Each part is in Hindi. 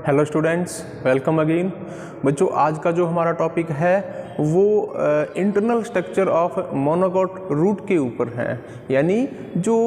Hello students, welcome again. बच्चों, आज का जो हमारा टॉपिक है वो internal structure of monocot root के ऊपर है। यानी जो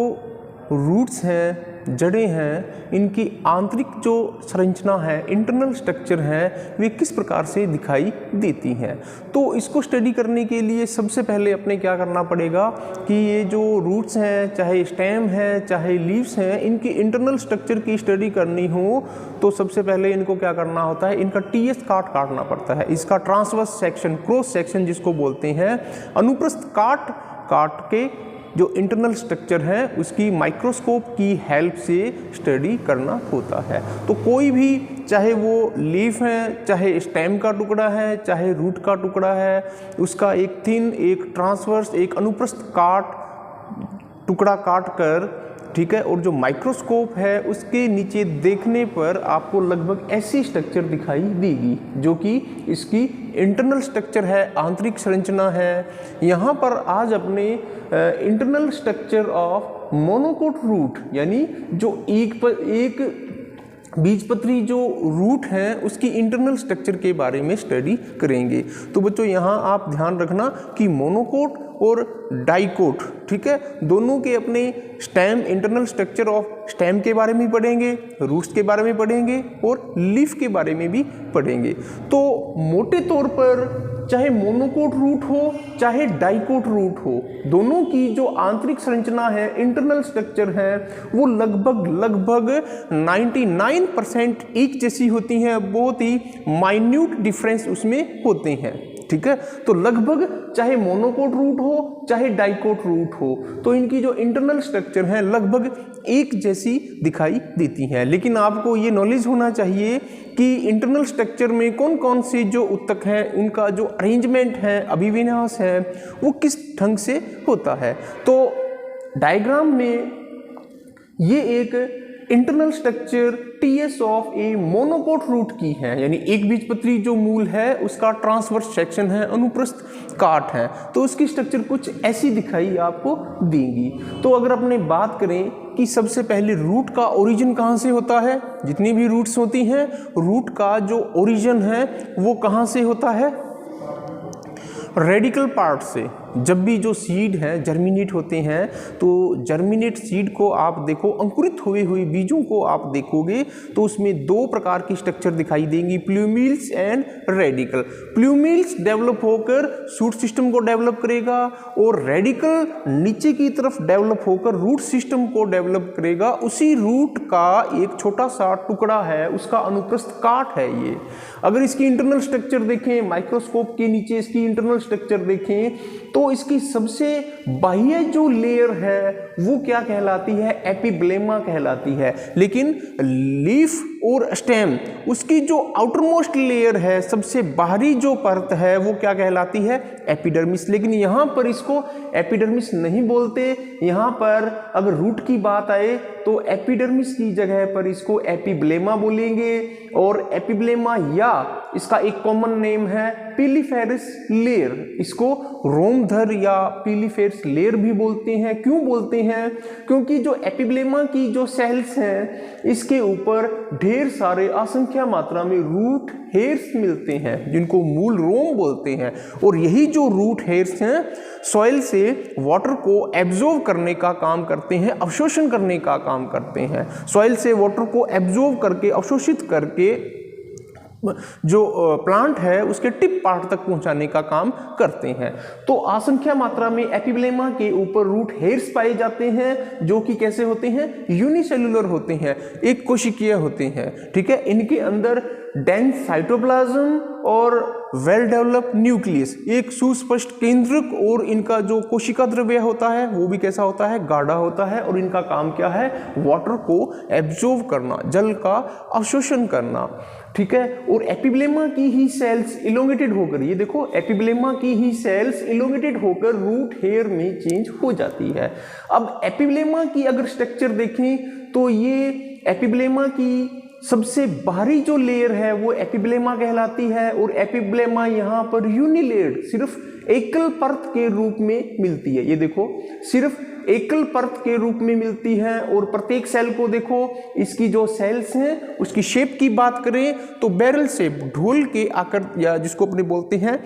रूट्स हैं, जड़ें हैं, इनकी आंतरिक जो संरचना है, इंटरनल स्ट्रक्चर है, वे किस प्रकार से दिखाई देती हैं। तो इसको स्टडी करने के लिए सबसे पहले अपने क्या करना पड़ेगा कि ये जो रूट्स हैं, चाहे स्टेम है, चाहे लीव्स हैं, इनकी इंटरनल स्ट्रक्चर की स्टडी करनी हो तो सबसे पहले इनको क्या करना होता है, इनका टीएस काटना पड़ता है। इसका ट्रांसवर्स सेक्शन, क्रॉस सेक्शन जिसको बोलते हैं, अनुप्रस्थ काट के जो इंटरनल स्ट्रक्चर है उसकी माइक्रोस्कोप की हेल्प से स्टडी करना होता है। तो कोई भी, चाहे वो लीफ है, चाहे स्टेम का टुकड़ा है, चाहे रूट का टुकड़ा है, उसका एक थिन, एक ट्रांसवर्स, एक अनुप्रस्थ टुकड़ा काट कर, ठीक है, और जो माइक्रोस्कोप है उसके नीचे देखने पर आपको लगभग ऐसी स्ट्रक्चर दिखाई देगी जो कि इसकी इंटरनल स्ट्रक्चर है, आंतरिक संरचना है। यहाँ पर आज अपने internal structure of monocot root, यानी जो एक बीजपत्री जो रूट है उसकी इंटरनल स्ट्रक्चर के बारे में स्टडी करेंगे। तो बच्चों, यहाँ आप ध्यान रखना कि मोनोकोट और डाइकोट, ठीक है, दोनों के अपने stem, internal structure of stem के बारे में पढ़ेंगे, रूट्स के बारे में पढ़ेंगे और लीफ के बारे में भी पढ़ेंगे। तो मोटे तौर पर चाहे मोनोकोट रूट हो चाहे डाइकोट रूट हो, दोनों की जो आंतरिक संरचना है, इंटरनल स्ट्रक्चर है, वो लगभग 99% एक जैसी होती हैं। बहुत ही माइन्यूट डिफरेंस उसमें होते हैं, ठीक है। तो लगभग चाहे मोनोकोट रूट हो चाहे डाइकोट रूट हो, तो इनकी जो इंटरनल स्ट्रक्चर है लगभग एक जैसी दिखाई देती है। लेकिन आपको ये नॉलेज होना चाहिए कि इंटरनल स्ट्रक्चर में कौन कौन से जो ऊतक हैं, उनका जो अरेंजमेंट है, अभिविन्यास है, वो किस ढंग से होता है। तो डायग्राम में ये एक internal structure TS of a monocot root की है, यानी एक बीजपत्री जो मूल है उसका ट्रांसवर्स सेक्शन है, अनुप्रस्थ काट है, तो उसकी स्ट्रक्चर कुछ ऐसी दिखाई आपको देंगी। तो अगर अपने बात करें कि सबसे पहले रूट का ओरिजिन कहाँ से होता है, जितनी भी रूट्स होती हैं, रूट का जो ओरिजिन है वो कहाँ से होता है, रेडिकल पार्ट से। जब भी जो सीड है जर्मिनेट होते हैं, तो जर्मिनेट सीड को आप देखो, अंकुरित हुए हुए बीजों को आप देखोगे तो उसमें दो प्रकार की स्ट्रक्चर दिखाई देंगी, प्लूमिल्स एंड रेडिकल। प्लूमिल्स डेवलप होकर शूट सिस्टम को डेवलप करेगा और रेडिकल नीचे की तरफ डेवलप होकर रूट सिस्टम को डेवलप करेगा। उसी रूट का एक छोटा सा टुकड़ा है, उसका अनुप्रस्थ काट है ये। अगर इसकी इंटरनल स्ट्रक्चर देखें, माइक्रोस्कोप के नीचे इसकी इंटरनल स्ट्रक्चर देखें, तो इसकी सबसे बाह्य जो लेयर है वो क्या कहलाती है, एपिब्लेमा कहलाती है। लेकिन लीफ और स्टेम, उसकी जो आउटरमोस्ट लेयर है, सबसे बाहरी जो परत है, वो क्या कहलाती है, एपिडर्मिस। लेकिन यहाँ पर इसको एपिडर्मिस नहीं बोलते। यहाँ पर अगर रूट की बात आए तो एपिडर्मिस की जगह पर इसको एपिब्लेमा बोलेंगे। और एपिब्लेमा या इसका एक कॉमन नेम है पिलिफेरस लेयर, इसको रोमधर या पिलिफेरस लेयर भी बोलते हैं। क्यों बोलते हैं? क्योंकि जो एपिब्लेमा की जो सेल्स हैं, इसके ऊपर ढेर सारे असंख्य मात्रा में रूट हेयर्स मिलते हैं, जिनको मूल रोम बोलते हैं। और यही जो रूट हेयर्स हैं सॉइल से वाटर को एब्जॉर्ब करने का काम करते हैं, अवशोषण करने का काम करते हैं। सॉइल से वाटर को एब्जॉर्ब करके, अवशोषित करके जो प्लांट है उसके टिप पार्ट तक पहुंचाने का काम करते हैं। तो असंख्य मात्रा में एपिब्लेमा के ऊपर रूट हेयर्स पाए जाते हैं, जो कि कैसे होते हैं, यूनिसेलुलर होते हैं, एक कोशिकीय होते हैं, ठीक है। इनके अंदर डेंस साइटोप्लाज्म और वेल डेवलप न्यूक्लियस, एक सुस्पष्ट केंद्रक, और इनका जो कोशिका द्रव्य होता है वो भी कैसा होता है, गाढ़ा होता है। और इनका काम क्या है, वाटर को एब्जॉर्ब करना, जल का अवशोषण करना, ठीक है। और एपिब्लेमा की ही सेल्स इलोंगेटेड होकर, ये देखो, एपिब्लेमा की ही सेल्स इलोंगेटेड होकर रूट हेयर में चेंज हो जाती है। अब एपिब्लेमा की अगर स्ट्रक्चर देखें तो ये एपिब्लेमा की सबसे बाहरी जो लेयर है वो एपिब्लेमा कहलाती है, और एपिब्लेमा यहाँ पर यूनिलेयर्ड सिर्फ एकल परत के रूप में मिलती है। ये देखो सिर्फ एकल परत के रूप में मिलती है, और प्रत्येक सेल को देखो, इसकी जो सेल्स हैं उसकी शेप की बात करें तो बैरल शेप, ढोल के आकार, या जिसको अपने बोलते हैं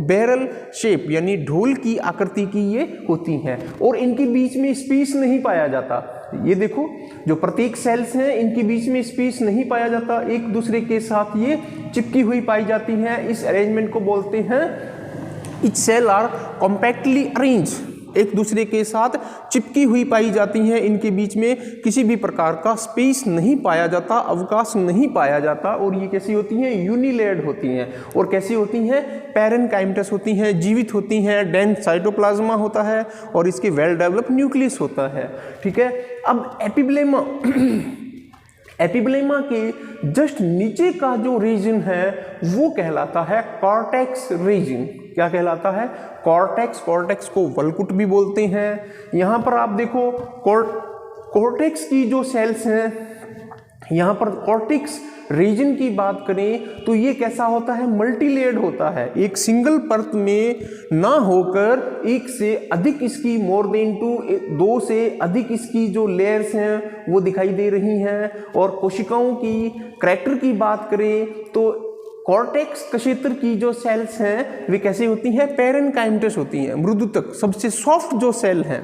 बैरल शेप, यानी ढोल की आकृति की ये होती हैं, और इनके बीच में स्पेस नहीं पाया जाता। ये देखो जो प्रत्येक सेल्स हैं इनके बीच में स्पेस नहीं पाया जाता, एक दूसरे के साथ ये चिपकी हुई पाई जाती हैं। इस अरेंजमेंट को बोलते हैं each cell are compactly arrange, एक दूसरे के साथ चिपकी हुई पाई जाती हैं, इनके बीच में किसी भी प्रकार का स्पेस नहीं पाया जाता, अवकाश नहीं पाया जाता, और ये कैसी होती हैं, यूनिलेयर्ड होती हैं। और कैसी होती हैं, पैरेनकाइमटस होती हैं, जीवित होती हैं, डेंस साइटोप्लाज्मा होता है, और इसके वेल डेवलप न्यूक्लियस होता है। ठीक है, अब एपिब्लेमा एपिब्लेमा के जस्ट नीचे का जो रीजन है वो कहलाता है कॉर्टेक्स रीजन। क्या कहलाता है, कॉर्टेक्स। कॉर्टेक्स को वल्कुट भी बोलते हैं। यहाँ पर आप देखो कॉर्टेक्स की जो सेल्स हैं, यहाँ पर कॉर्टेक्स रीजन की बात करें तो ये कैसा होता है, मल्टीलेयर्ड होता है, एक सिंगल परत में ना होकर एक से अधिक इसकी मोर देन टू, दो से अधिक इसकी जो लेयर्स हैं वो दिखाई दे रही हैं। और कोशिकाओं की करैक्टर की बात करें तो कॉर्टेक्स क्षेत्र की जो सेल्स हैं वे कैसी होती हैं, पैरेनकाइमटस होती हैं, मृदुतक, सबसे सॉफ्ट जो सेल हैं,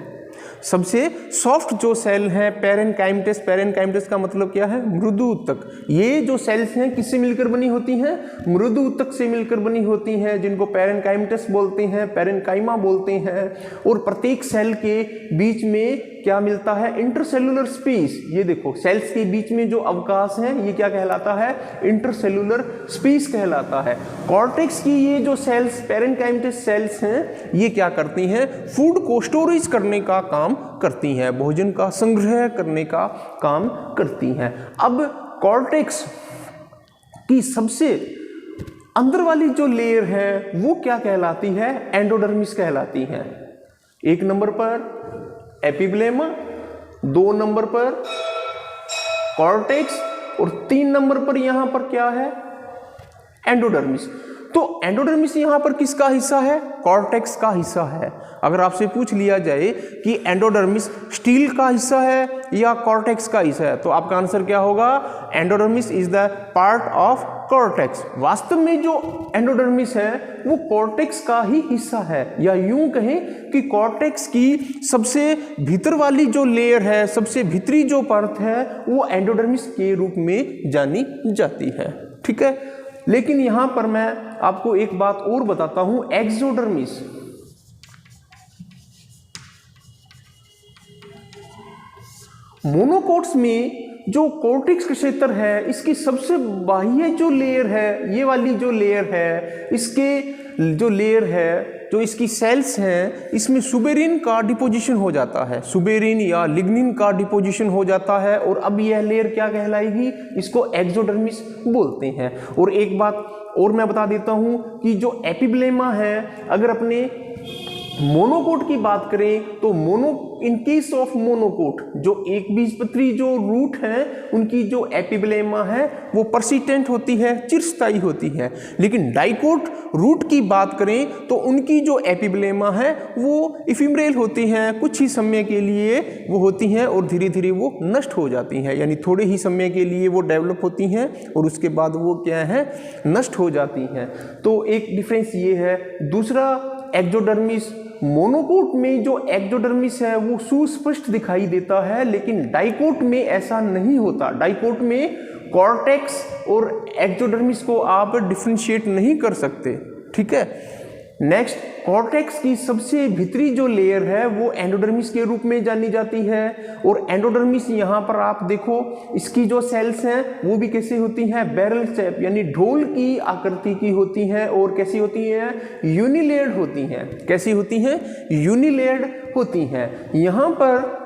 सबसे सॉफ्ट जो सेल हैं पैरेनकाइमटस। पैरेनकाइमटस का मतलब क्या है, मृदु ऊतक। ये जो सेल्स हैं किससे मिलकर बनी होती हैं, मृदु ऊतक से मिलकर बनी होती हैं, जिनको पैरेनकाइमटस बोलते हैं, पैरेनकाइमा बोलते हैं। और प्रत्येक सेल के बीच में क्या मिलता है, इंटरसेलुलर स्पेस। ये देखो सेल्स के बीच में जो अवकाश है ये क्या कहलाता है, इंटरसेलुलर स्पेस कहलाता है। कॉर्टेक्स की ये जो सेल्स, पैरेनकाइमटस सेल्स हैं, ये क्या करती हैं, फूड को स्टोरेज करने का काम करती हैं, भोजन का संग्रह करने का काम करती हैं। अब कॉर्टेक्स की सबसे अंदर वाली जो लेयर है वो क्या कहलाती है, एंडोडर्मिस कहलाती है। एक नंबर पर एपिब्लेमा, 2 नंबर पर कॉर्टेक्स, और 3 नंबर पर यहां पर क्या है, एंडोडर्मिस। तो एंडोडर्मिस यहां पर किसका हिस्सा है, कॉर्टेक्स का हिस्सा है। अगर आपसे पूछ लिया जाए कि एंडोडर्मिस स्टील का हिस्सा है या कॉर्टेक्स का हिस्सा है, तो आपका आंसर क्या होगा, endodermis is the part of cortex. वास्तव में जो एंडोडर्मिस है वो कॉर्टेक्स का ही हिस्सा है, या यूं कहें कि कॉर्टेक्स की सबसे भीतर वाली जो लेयर है, सबसे भीतरी जो परत है वो एंडोडर्मिस के रूप में जानी जाती है। ठीक है, लेकिन यहां पर मैं आपको एक बात और बताता हूं, एक्सोडर्मिस। मोनोकोट्स में जो कॉर्टेक्स क्षेत्र है इसकी सबसे बाह्य जो लेयर है, ये वाली जो लेयर है, इसके जो लेयर है, जो इसकी सेल्स हैं, इसमें सुबेरिन का डिपोजिशन हो जाता है, सुबेरिन या लिग्निन का डिपोजिशन हो जाता है, और अब यह लेयर क्या कहलाएगी, इसको एक्सोडर्मिस बोलते हैं। और एक बात और मैं बता देता हूं कि जो एपिब्लेमा है, अगर अपने मोनोकोट की बात करें तो इन केस ऑफ मोनोकोट, जो एक बीजपत्री जो रूट है उनकी जो एपिब्लेमा है वो परसिस्टेंट होती है, चिरस्थायी होती है। लेकिन डाइकोट रूट की बात करें तो उनकी जो एपिब्लेमा है वो इफिमरेल होती हैं, कुछ ही समय के लिए वो होती हैं और धीरे धीरे वो नष्ट हो जाती हैं, यानी थोड़े ही समय के लिए वो डेवलप होती हैं और उसके बाद वो क्या है, नष्ट हो जाती हैं। तो एक डिफरेंस ये है। दूसरा, एक्सोडर्मिस, मोनोकोट में जो एक्सोडर्मिस है वो सुस्पष्ट दिखाई देता है, लेकिन डाइकोट में ऐसा नहीं होता। डाइकोट में कॉर्टेक्स और एक्सोडर्मिस को आप डिफरेंशिएट नहीं कर सकते। ठीक है, नेक्स्ट, कॉर्टेक्स की सबसे भीतरी जो लेयर है वो एंडोडर्मिस के रूप में जानी जाती है। और एंडोडर्मिस यहाँ पर आप देखो, इसकी जो सेल्स हैं वो भी कैसी होती हैं, बैरल शेप यानी ढोल की आकृति की होती हैं, और कैसी होती हैं, यूनिलेयर्ड होती हैं। कैसी होती हैं, यूनिलेयर्ड होती हैं। यहाँ पर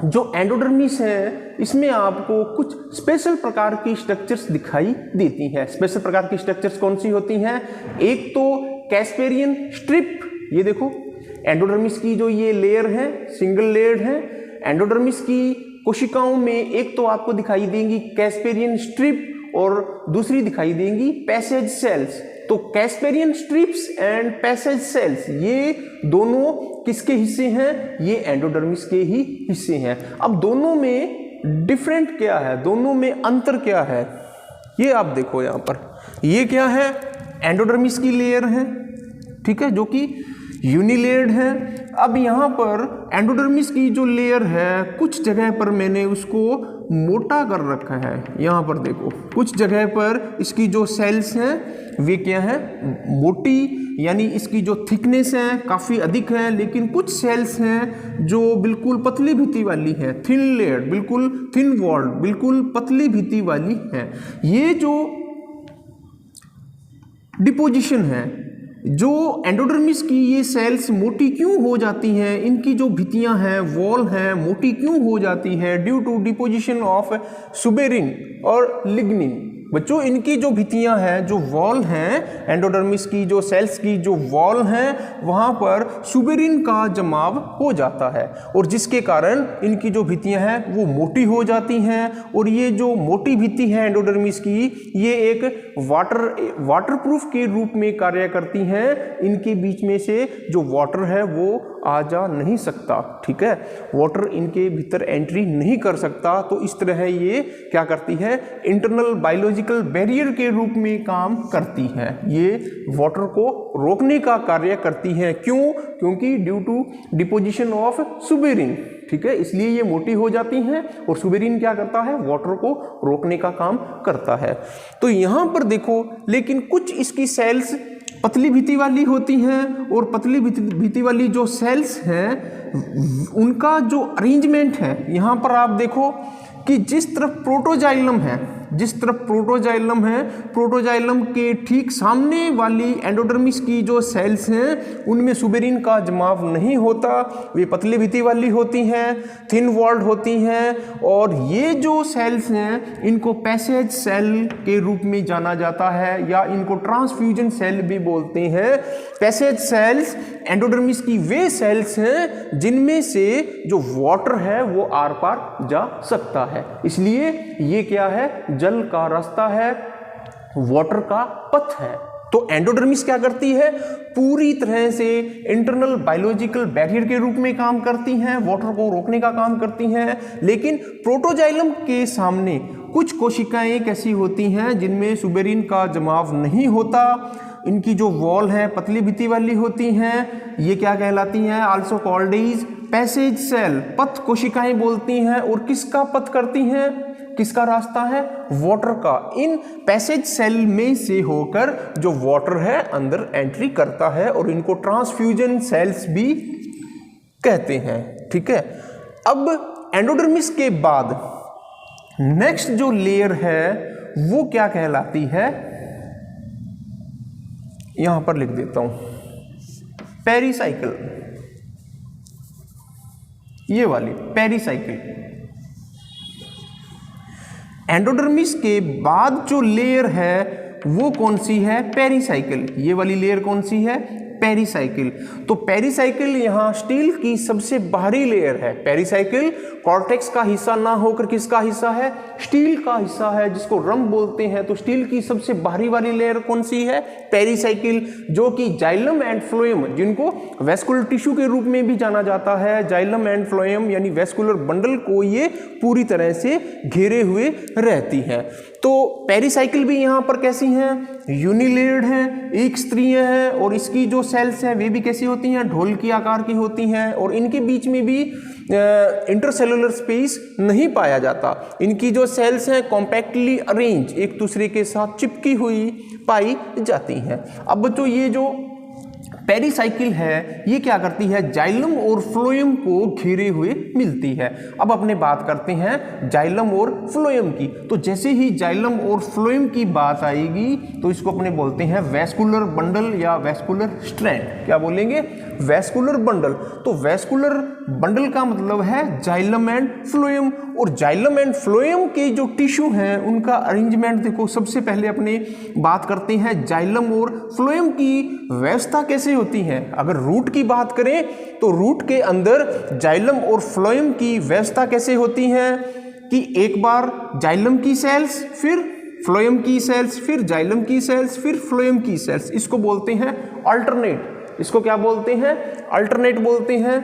जो एंडोडर्मिस है इसमें आपको कुछ स्पेशल प्रकार की स्ट्रक्चर्स दिखाई देती हैं। स्पेशल प्रकार की स्ट्रक्चर्स कौन सी होती हैं, एक तो कैस्पेरियन स्ट्रिप। ये देखो एंडोडर्मिस की जो ये लेयर है सिंगल लेयर्ड है, एंडोडर्मिस की कोशिकाओं में एक तो आपको दिखाई देंगी कैस्पेरियन स्ट्रिप और दूसरी दिखाई देंगी पैसेज सेल्स। तो Casparian strips and passage sales ये दोनों किसके हिस्से हैं? ये एंडोडर्मिस के ही हिस्से हैं। अब दोनों में डिफरेंट क्या है, दोनों में अंतर क्या है, ये आप देखो यहाँ पर। ये क्या है? एंडोडर्मिस की लेयर है, ठीक है, जो कि यूनिलेयर्ड है। अब यहाँ पर एंडोडर्मिस की जो लेयर है कुछ जगह पर मैंने उसको मोटा कर रखा है। यहाँ पर देखो कुछ जगह पर इसकी जो सेल्स हैं वे क्या है? मोटी, यानी इसकी जो थिकनेस है काफ़ी अधिक है। लेकिन कुछ सेल्स हैं जो बिल्कुल पतली भित्ति वाली है, थिन लेयर्ड, बिल्कुल थिन वॉल्ड, बिल्कुल पतली भित्ति वाली है। ये जो डिपोजिशन है, जो एंडोडर्मिस की ये सेल्स मोटी क्यों हो जाती हैं, इनकी जो भित्तियां हैं, वॉल हैं, मोटी क्यों हो जाती है? Due to deposition of suberin और लिग्निन। बच्चों इनकी जो भित्तियां हैं, जो वॉल हैं, एंडोडर्मिस की जो सेल्स की जो वॉल हैं, वहां पर सुबेरिन का जमाव हो जाता है और जिसके कारण इनकी जो भित्तियां हैं वो मोटी हो जाती हैं। और ये जो मोटी भित्ति है एंडोडर्मिस की, ये एक वाटरप्रूफ के रूप में कार्य करती हैं। इनके बीच में से जो वाटर है वो आ जा नहीं सकता, ठीक है, वाटर इनके भीतर एंट्री नहीं कर सकता। तो इस तरह ये क्या करती है? इंटरनल बायोलॉजिकल बैरियर के रूप में काम करती है। ये वाटर को रोकने का कार्य करती है। क्यों? क्योंकि due to deposition of suberin, ठीक है, इसलिए ये मोटी हो जाती हैं। और सुबेरिन क्या करता है? वाटर को रोकने का काम करता है। तो यहाँ पर देखो, लेकिन कुछ इसकी सेल्स पतली भित्ति वाली होती हैं और पतली भित्ति वाली जो सेल्स हैं उनका जो अरेंजमेंट है, यहाँ पर आप देखो कि जिस तरफ प्रोटोजाइलम है, प्रोटोजाइलम के ठीक सामने वाली एंडोडर्मिस की जो सेल्स हैं उनमें सुबेरिन का जमाव नहीं होता। वे पतली भित्ति वाली होती हैं, थिन वॉल्ड होती हैं। और ये जो सेल्स हैं इनको पैसेज सेल के रूप में जाना जाता है, या इनको ट्रांसफ्यूजन सेल भी बोलते हैं। पैसेज सेल्स एंडोडर्मिस की वे सेल्स हैं जिनमें से जो वाटर है वो आर पार जा सकता है। इसलिए ये क्या है? जल का रास्ता है, वाटर का पथ है। तो एंडोडर्मिस क्या करती है? पूरी तरह से इंटरनल बायोलॉजिकल बैरियर के रूप में काम करती हैं, वाटर को रोकने का काम करती हैं। लेकिन प्रोटोजाइलम के सामने कुछ कोशिकाएं कैसी होती हैं जिनमें सुबेरिन का जमाव नहीं होता। इनकी जो वॉल है पतली भित्ति वाली होती हैं। ये क्या कहलाती हैं? Also called is passage cell, पथ कोशिकाएं बोलती हैं। और किसका पथ करती हैं? किसका रास्ता है? वाटर का। इन पैसेज सेल में से होकर जो वाटर है अंदर एंट्री करता है और इनको ट्रांसफ्यूजन सेल्स भी कहते हैं, ठीक है। अब एंडोडर्मिस के बाद नेक्स्ट जो लेयर है वो क्या कहलाती है? यहां पर लिख देता हूं, पेरिसाइकिल। ये वाली पेरिसाइकिल। एंडोडर्मिस के बाद जो लेयर है वो कौन सी है? पेरिसाइकिल। ये वाली लेयर कौन सी है? पेरिसाइकिल। तो पेरिसाइकिल यहाँ स्टील की सबसे बाहरी लेयर है। पेरिसाइकिल कॉर्टेक्स का हिस्सा ना होकर किसका हिस्सा है? स्टील का हिस्सा है, जिसको रम बोलते हैं। तो स्टील की सबसे बाहरी वाली लेयर कौन सी है? पेरिसाइकिल, जो कि जाइलम एंड फ्लोएम, जिनको वेस्कुलर टिश्यू के रूप में भी जाना जाता है, जाइलम एंड फ्लोएम यानी वेस्कुलर बंडल को ये पूरी तरह से घेरे हुए रहती है। तो पेरिसाइकिल भी यहाँ पर कैसी हैं? यूनिलेयर्ड हैं, एक स्तरीय है। और इसकी जो सेल्स हैं वे भी कैसी होती हैं? ढोल की आकार की होती हैं। और इनके बीच में भी इंटरसेलुलर स्पेस नहीं पाया जाता। इनकी जो सेल्स हैं कॉम्पैक्टली अरेंज, एक दूसरे के साथ चिपकी हुई पाई जाती हैं। अब बच्चों ये जो पेरिसाइकिल है ये क्या करती है? जाइलम और फ्लोएम को घेरे हुए मिलती है। अब अपने बात करते हैं जाइलम और फ्लोएम की। तो जैसे ही जाइलम और फ्लोएम की बात आएगी तो इसको अपने बोलते हैं वेस्कुलर बंडल या वेस्कुलर स्ट्रैंड। क्या बोलेंगे? Vascular bundle. तो वेस्कुलर बंडल का मतलब है जाइलम एंड फ्लोएम, और जाइलम एंड फ्लोएम के जो टिश्यू हैं उनका अरेंजमेंट देखो। सबसे पहले अपने बात करते हैं जाइलम और फ्लोएम की व्यवस्था कैसे होती है। अगर रूट की बात करें तो रूट के अंदर जाइलम और फ्लोएम की व्यवस्था कैसे होती है कि एक बार जाइलम की सेल्स, फिर फ्लोएम की सेल्स, फिर जाइलम की सेल्स, फिर फ्लोएम की सेल्स। इसको बोलते हैं अल्टरनेट। इसको क्या बोलते हैं? अल्टरनेट बोलते हैं।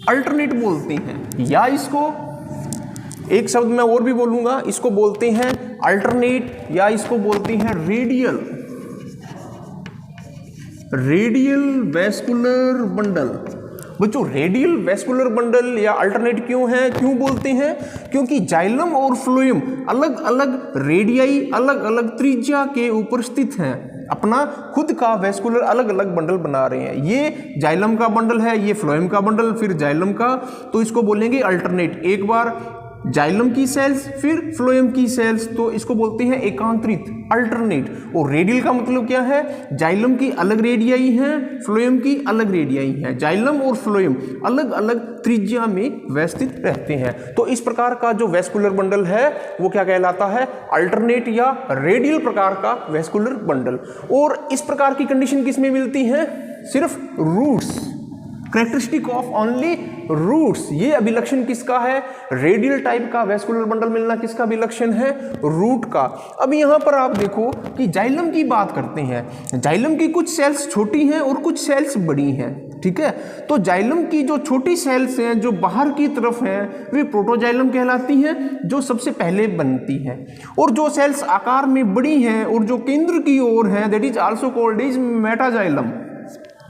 अल्टरनेट बोलते हैं, या इसको एक शब्द मैं और भी बोलूंगा, इसको बोलते हैं अल्टरनेट, या इसको बोलते हैं रेडियल वेस्कुलर बंडल। बच्चों रेडियल वेस्कुलर बंडल या अल्टरनेट क्यों है, क्यों बोलते हैं? क्योंकि जाइलम और फ्लोएम अलग अलग रेडियाई, अलग अलग त्रिज्या के ऊपर स्थित हैं, अपना खुद का वेस्कुलर अलग अलग बंडल बना रहे हैं। ये जाइलम का बंडल है, ये फ्लोएम का बंडल, फिर जाइलम का, तो इसको बोलेंगे अल्टरनेट। एक बार जाइलम की सेल्स, फिर फ्लोएम की सेल्स, तो इसको बोलते हैं एकांतरित, अल्टरनेट। और रेडियल का मतलब क्या है? जाइलम की अलग रेडियाई हैं, फ्लोएम की अलग रेडियाई हैं। जाइलम और फ्लोएम अलग अलग त्रिज्या में व्यवस्थित रहते हैं। तो इस प्रकार का जो वेस्कुलर बंडल है वो क्या कहलाता है? अल्टरनेट या रेडियल प्रकार का वेस्कुलर बंडल। और इस प्रकार की कंडीशन किसमें मिलती है? सिर्फ roots, characteristic of only roots. ये अभिलक्षण किसका है? रेडियल टाइप का वेस्कुलर बंडल मिलना किसका अभिलक्षण है? रूट का। अब यहां पर आप देखो कि जाइलम की बात करते हैं। जाइलम की कुछ सेल्स छोटी हैं और कुछ सेल्स बड़ी हैं, ठीक है। तो जाइलम की जो छोटी सेल्स हैं जो बाहर की तरफ हैं वे प्रोटोजाइलम कहलाती हैं, जो सबसे पहले बनती हैं। और जो सेल्स आकार में बड़ी हैं और जो केंद्र की ओर हैं, that is also called is metaxylem,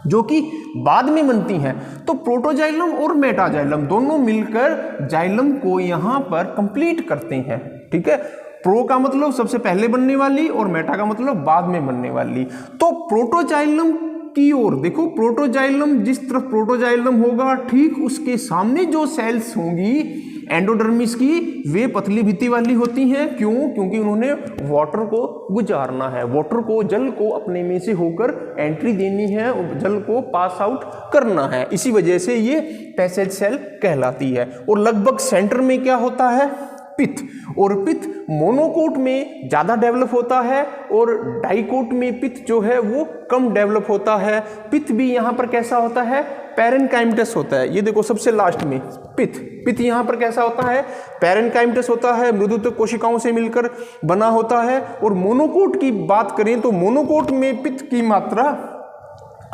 जो कि बाद में बनती हैं। तो प्रोटोजाइलम और मेटाजाइलम दोनों मिलकर जाइलम को यहां पर कंप्लीट करते हैं, ठीक है। प्रो का मतलब सबसे पहले बनने वाली और मेटा का मतलब बाद में बनने वाली। तो प्रोटोजाइलम की ओर देखो, प्रोटोजाइलम जिस तरफ प्रोटोजाइलम होगा ठीक उसके सामने जो सेल्स होंगी एंडोडर्मिस की, वे पतली भित्ति वाली होती हैं। क्यों? क्योंकि उन्होंने वाटर को गुजारना है, वाटर को, जल को अपने में से होकर एंट्री देनी है, जल को पास आउट करना है। इसी वजह से ये पैसेज सेल कहलाती है। और लगभग सेंटर में क्या होता है? पित्त। और पित्त मोनोकोट में ज़्यादा डेवलप होता है और डाइकोट में पित्त जो है वो कम डेवलप होता है। पित्त भी यहाँ पर कैसा होता है? पैरेनकाइमटस होता है। ये देखो सबसे लास्ट में पित्त यहाँ पर कैसा होता है? पैरेनकाइमटस होता है, मृदुत्व कोशिकाओं से मिलकर बना होता है। और मोनोकोट की बात करें तो मोनोकोट में पित्त की मात्रा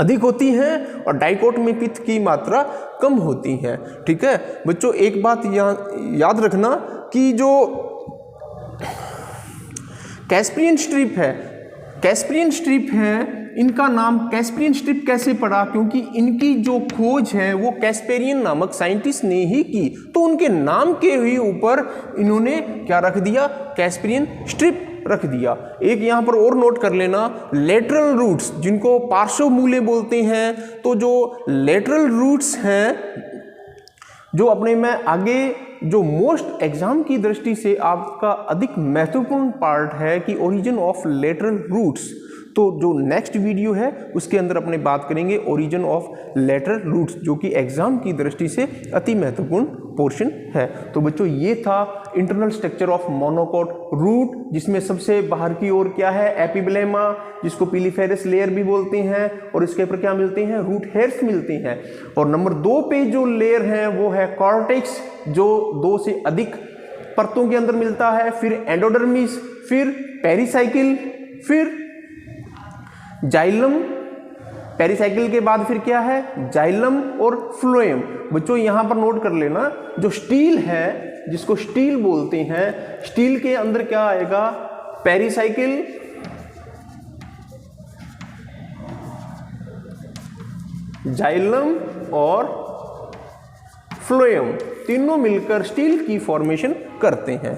अधिक होती है और डाइकोट में पित्त की मात्रा कम होती है, ठीक है। बच्चों एक बात याद रखना कि जो कैस्पियन स्ट्रिप है, इनका नाम कैस्पियन स्ट्रिप कैसे पड़ा? क्योंकि इनकी जो खोज है वो कैस्पेरियन नामक साइंटिस्ट ने ही की। तो उनके नाम के ही ऊपर इन्होंने क्या रख दिया? कैस्पियन स्ट्रिप रख दिया। एक यहां पर और नोट कर लेना, लेटरल रूट्स जिनको पार्श्व मूले बोलते हैं। तो जो लेटरल रूट्स हैं, जो अपने में आगे जो मोस्ट एग्जाम की दृष्टि से आपका अधिक महत्वपूर्ण पार्ट है कि ओरिजिन ऑफ लेटरल रूट्स। तो जो नेक्स्ट वीडियो है उसके अंदर अपने बात करेंगे ओरिजिन ऑफ लेटरल रूट्स, जो कि एग्जाम की दृष्टि से अति महत्वपूर्ण पोर्शन है। तो बच्चों ये था internal structure of monocot root, जिसमें सबसे बाहर की ओर क्या है? एपिब्लेमा, जिसको पिलीफेरस लेयर भी बोलते हैं, और इसके ऊपर क्या मिलते हैं? रूट हेयर्स मिलते हैं। और नंबर 2 पे जो लेयर है वो है कॉर्टेक्स, जो 2 से अधिक परतों के अंदर मिलता है। फिर एंडोडर्मिस, फिर पेरिसाइकिल, फिर जाइलम। पेरिसाइकिल के बाद फिर क्या है? जाइलम और फ्लोएम। बच्चों यहां पर नोट कर लेना, जो स्टील है जिसको स्टील बोलते हैं, स्टील के अंदर क्या आएगा? पेरिसाइकिल, जाइलम और फ्लोएम, तीनों मिलकर स्टील की फॉर्मेशन करते हैं।